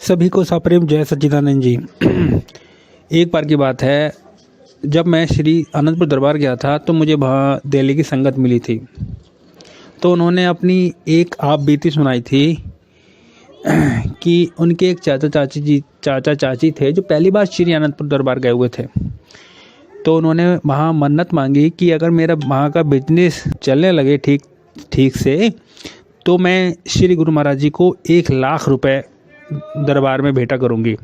सभी को सप्रेम जय सच्चिदानंद जी। एक बार की बात है, जब मैं श्री अनंतपुर दरबार गया था तो मुझे वहाँ दिल्ली की संगत मिली थी। तो उन्होंने अपनी एक आप बीती सुनाई थी कि उनके एक चाचा चाची थे जो पहली बार श्री अनंतपुर दरबार गए हुए थे। तो उन्होंने वहाँ मन्नत मांगी कि अगर मेरा वहाँ का बिजनेस चलने लगे ठीक से तो मैं श्री गुरु महाराज जी को 1 लाख रुपए दरबार में भेंटा करूँगी।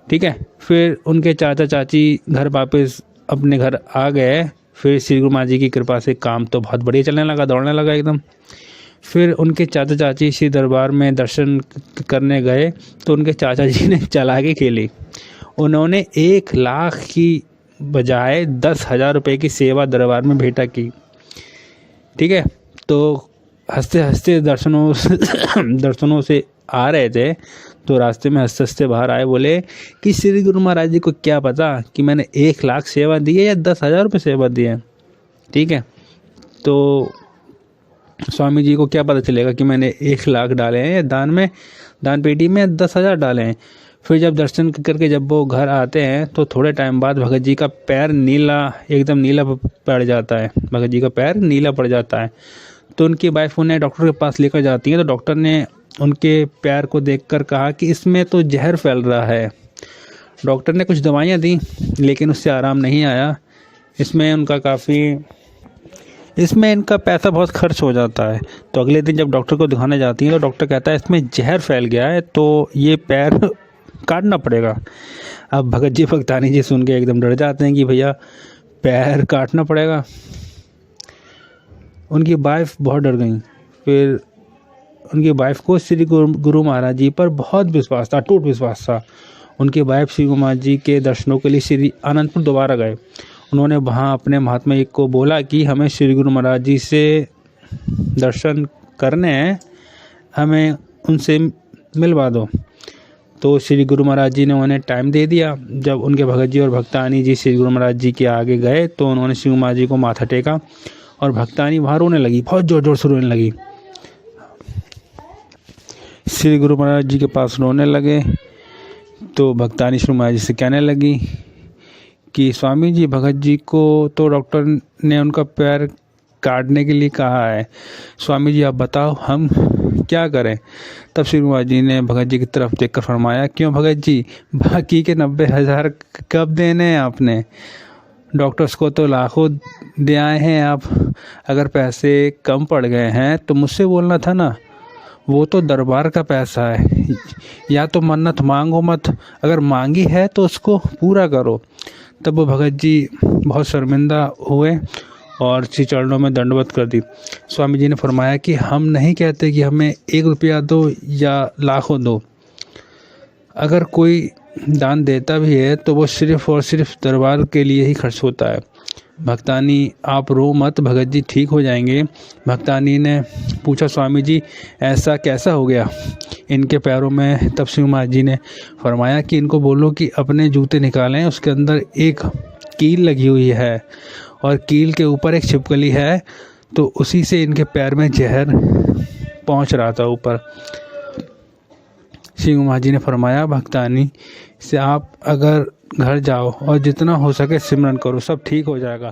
ठीक है। फिर उनके चाचा चाची घर वापस अपने घर आ गए। फिर श्री गुरु महाराज जी की कृपा से काम तो बहुत बढ़िया चलने लगा, दौड़ने लगा एकदम। फिर उनके चाचा चाची श्री दरबार में दर्शन करने गए तो उनके चाचा जी ने चालाकी खेली। उन्होंने 1 लाख की बजाय 10,000 रुपये की सेवा दरबार में भेंटा की। ठीक है। तो हंसते हंसते दर्शनों से आ रहे थे तो रास्ते में हंसते हंसते बाहर आए, बोले कि श्री गुरु महाराज जी को क्या पता कि मैंने 1 लाख सेवा दी है या 10,000 रुपये सेवा दी है। ठीक है। तो स्वामी जी को क्या पता चलेगा कि मैंने 1 लाख डाले हैं या दान पेटी में 10,000 डाले हैं। फिर जब दर्शन करके जब वो घर आते हैं तो थोड़े टाइम बाद भगत जी का पैर एकदम नीला पड़ जाता है। भगत जी का पैर नीला पड़ जाता है। तो उनकी वाइफ उन्हें डॉक्टर के पास लेकर जाती है। तो डॉक्टर ने उनके पैर को देखकर कहा कि इसमें तो जहर फैल रहा है। डॉक्टर ने कुछ दवाइयाँ दी लेकिन उससे आराम नहीं आया। इसमें इनका पैसा बहुत खर्च हो जाता है। तो अगले दिन जब डॉक्टर को दिखाने जाती हैं तो डॉक्टर कहता है इसमें जहर फैल गया है तो ये पैर काटना पड़ेगा। अब भगत जी भगतानी जी सुन के एकदम डर जाते हैं कि भैया पैर काटना पड़ेगा। उनकी वाइफ बहुत डर गई। फिर उनकी वाइफ को श्री गुरु महाराज जी पर बहुत विश्वास था, अटूट विश्वास था। उनकी वाइफ श्री गुरु महाराज जी के दर्शनों के लिए श्री अनंतपुर दोबारा गए। उन्होंने वहाँ अपने महात्मा एक को बोला कि हमें श्री गुरु महाराज जी से दर्शन करने हैं, हमें उनसे मिलवा दो। तो श्री गुरु महाराज जी ने उन्हें टाइम दे दिया। जब उनके भगत जी और भक्तानी जी श्री गुरु महाराज जी के आगे गए तो उन्होंने श्री गुरु महाराज जी को माथा टेका और भक्तानी वहाँ रोने लगी, बहुत ज़ोर ज़ोर से रोने लगी। श्री गुरु महाराज जी के पास रोने लगे तो भक्तानी श्री महाराज जी से कहने लगी कि स्वामी जी, भगत जी को तो डॉक्टर ने उनका पैर काटने के लिए कहा है, स्वामी जी आप बताओ हम क्या करें। तब श्री महाराज जी ने भगत जी की तरफ देखकर फरमाया, क्यों भगत जी, बाकी के 90,000 कब देने हैं आपने? डॉक्टर्स को तो लाखों दे आए हैं आप। अगर पैसे कम पड़ गए हैं तो मुझसे बोलना था ना, वो तो दरबार का पैसा है। या तो मन्नत मांगो मत, अगर मांगी है तो उसको पूरा करो। तब वो भगत जी बहुत शर्मिंदा हुए और श्री चरणों में दंडवत कर दी। स्वामी जी ने फरमाया कि हम नहीं कहते कि हमें 1 रुपया दो या लाखों दो। अगर कोई दान देता भी है तो वो सिर्फ़ और सिर्फ दरबार के लिए ही खर्च होता है। भक्तानी आप रो मत, भगत जी ठीक हो जाएंगे। भक्तानी ने पूछा, स्वामी जी ऐसा कैसा हो गया इनके पैरों में? तब श्री महाराज जी ने फरमाया कि इनको बोलो कि अपने जूते निकालें, उसके अंदर एक कील लगी हुई है और कील के ऊपर एक छिपकली है, तो उसी से इनके पैर में जहर पहुंच रहा था ऊपर। श्री महाराज जी ने फरमाया, भक्तानी से आप अगर घर जाओ और जितना हो सके सिमरन करो, सब ठीक हो जाएगा।